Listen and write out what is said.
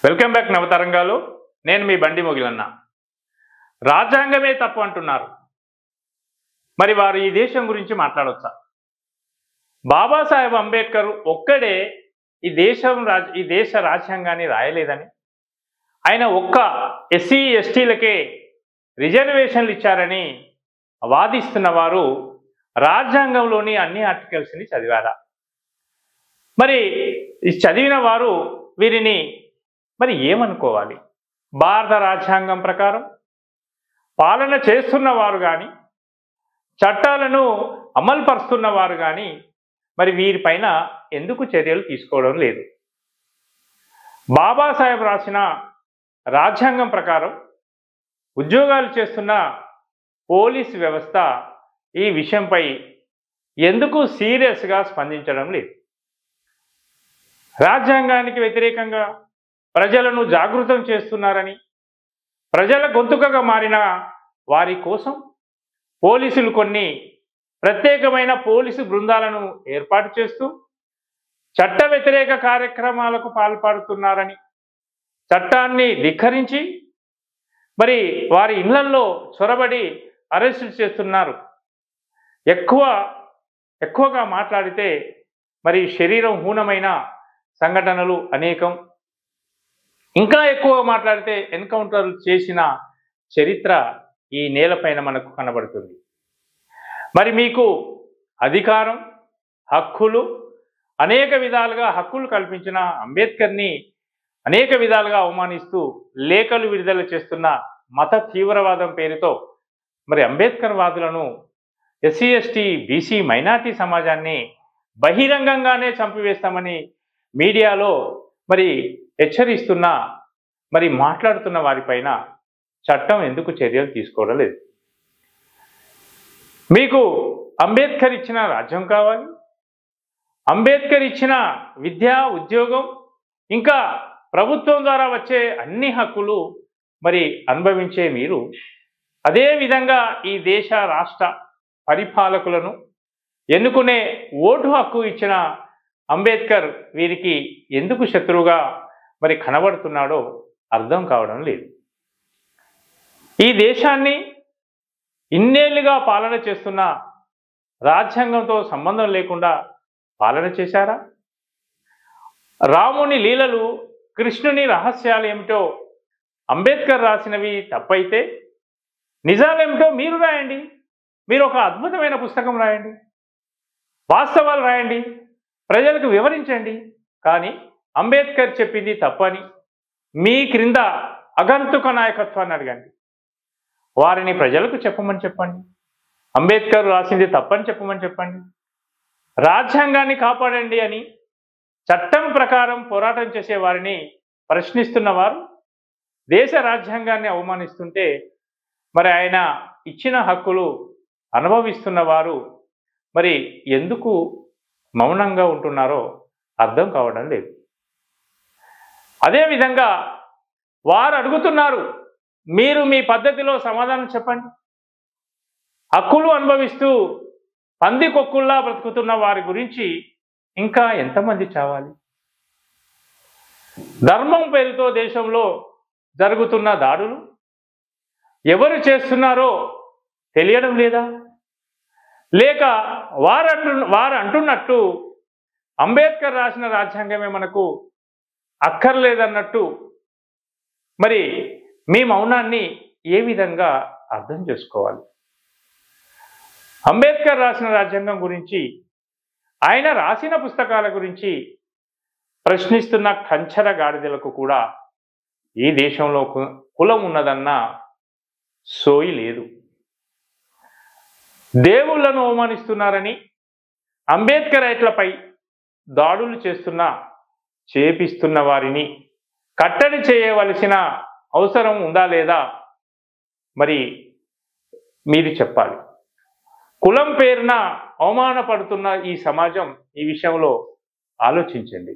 Welcome back నవతరంగాలు. నేను మీ బండి మొగిలన్న. రాజ్యాంగమే తప్పు అంటున్నారు. మరి వారు ఈ దేశం గురించి మాట్లాడొచ్చా? బాబాసాహెబ్ అంబేద్కర్ ఒక్కడే ఈ దేశ రాజ్యాంగాన్ని రాయలేదని, ఆయన ఒక్క ఎస్సీ ఎస్టీలకే రిజర్వేషన్లు ఇచ్చారని వాదిస్తున్న వారు రాజ్యాంగంలోని అన్ని ఆర్టికల్స్ని చదివారా? మరి చదివిన వారు వీరిని మరి ఏమనుకోవాలి? భారత రాజ్యాంగం ప్రకారం పాలన చేస్తున్న వారు కానీ, చట్టాలను అమలు పరుస్తున్న వారు కానీ మరి వీరిపైన ఎందుకు చర్యలు తీసుకోవడం లేదు? బాబాసాహెబ్ రాసిన రాజ్యాంగం ప్రకారం ఉద్యోగాలు చేస్తున్న పోలీస్ వ్యవస్థ ఈ విషయంపై ఎందుకు సీరియస్గా స్పందించడం లేదు? రాజ్యాంగానికి వ్యతిరేకంగా ప్రజలను జాగృతం చేస్తున్నారని, ప్రజల గొంతుకగా మారిన వారి కోసం పోలీసులు కొన్ని ప్రత్యేకమైన పోలీసు బృందాలను ఏర్పాటు చేస్తూ చట్ట వ్యతిరేక కార్యక్రమాలకు పాల్పడుతున్నారని, చట్టాన్ని ధిక్కరించి మరి వారి ఇళ్లల్లో చొరబడి అరెస్టు చేస్తున్నారు. ఎక్కువగా మాట్లాడితే మరి శరీరం హూనమైన సంఘటనలు అనేకం, ఇంకా ఎక్కువగా మాట్లాడితే ఎన్కౌంటర్లు చేసిన చరిత్ర ఈ నేలపైన మనకు కనబడుతుంది. మరి మీకు అధికారం, హక్కులు అనేక విధాలుగా హక్కులు కల్పించిన అంబేద్కర్ని అనేక విధాలుగా అవమానిస్తూ లేఖలు విడుదల చేస్తున్న మత తీవ్రవాదం పేరుతో మరి అంబేద్కర్ వాదులను, ఎస్సీ ఎస్టీ బీసీ మైనార్టీ సమాజాన్ని బహిరంగంగానే చంపివేస్తామని మీడియాలో మరి హెచ్చరిస్తున్న మరి మాట్లాడుతున్న వారిపైన చట్టం ఎందుకు చర్యలు తీసుకోవడం లేదు? మీకు అంబేద్కర్ ఇచ్చిన రాజ్యం కావాలి, అంబేద్కర్ ఇచ్చిన విద్య, ఉద్యోగం, ఇంకా ప్రభుత్వం ద్వారా వచ్చే అన్ని హక్కులు మరి అనుభవించే మీరు అదేవిధంగా ఈ దేశ రాష్ట్ర పరిపాలకులను ఎన్నుకునే ఓటు హక్కు ఇచ్చిన అంబేద్కర్ వీరికి ఎందుకు శత్రువుగా మరి కనబడుతున్నాడో అర్థం కావడం లేదు. ఈ దేశాన్ని ఇన్నేళ్లుగా పాలన చేస్తున్న రాజ్యాంగంతో సంబంధం లేకుండా పాలన చేశారా? రాముని లీలలు, కృష్ణుని రహస్యాలు ఏమిటో అంబేద్కర్ రాసినవి తప్పైతే నిజాలేమిటో మీరు రాయండి. మీరు ఒక అద్భుతమైన పుస్తకం రాయండి, వాస్తవాలు రాయండి, ప్రజలకు వివరించండి. కానీ అంబేద్కర్ చెప్పింది తప్పని మీ క్రింద అగంతుక నాయకత్వాన్ని అడగండి. వారిని ప్రజలకు చెప్పమని చెప్పండి. అంబేద్కర్ రాసింది తప్పని చెప్పమని చెప్పండి. రాజ్యాంగాన్ని కాపాడండి అని చట్టం ప్రకారం పోరాటం చేసే వారిని ప్రశ్నిస్తున్న వారు దేశ రాజ్యాంగాన్ని అవమానిస్తుంటే మరి ఆయన ఇచ్చిన హక్కులు అనుభవిస్తున్న వారు మరి ఎందుకు మౌనంగా ఉంటున్నారో అర్థం కావడం లేదు. అదేవిధంగా వారు అడుగుతున్నారు, మీరు మీ పద్ధతిలో సమాధానం చెప్పండి. హక్కులు అనుభవిస్తూ పందికొక్కుల్లా బ్రతుకుతున్న వారి గురించి ఇంకా ఎంతమంది చావాలి? ధర్మం పేరుతో దేశంలో జరుగుతున్న దాడులు ఎవరు చేస్తున్నారో తెలియడం లేదా? లేక వారు అంటున్నట్టు అంబేద్కర్ రాసిన రాజ్యాంగమే మనకు అక్కర్లేదన్నట్టు మరి మీ మౌనాన్ని ఏ విధంగా అర్థం చేసుకోవాలి? అంబేద్కర్ రాసిన రాజ్యాంగం గురించి, ఆయన రాసిన పుస్తకాల గురించి ప్రశ్నిస్తున్న కంచర గాడిదలకు కూడా ఈ దేశంలో కులం ఉన్నదన్న సోయి లేదు. దేవుళ్లను అవమానిస్తున్నారని, అంబేద్కర్ రైట్లపై దాడులు చేపిస్తున్న వారిని కట్టడి చేయవలసిన అవసరం ఉందా లేదా మరి మీరు చెప్పాలి. కులం పేరున అవమానపడుతున్న ఈ సమాజం ఈ విషయంలో ఆలోచించండి.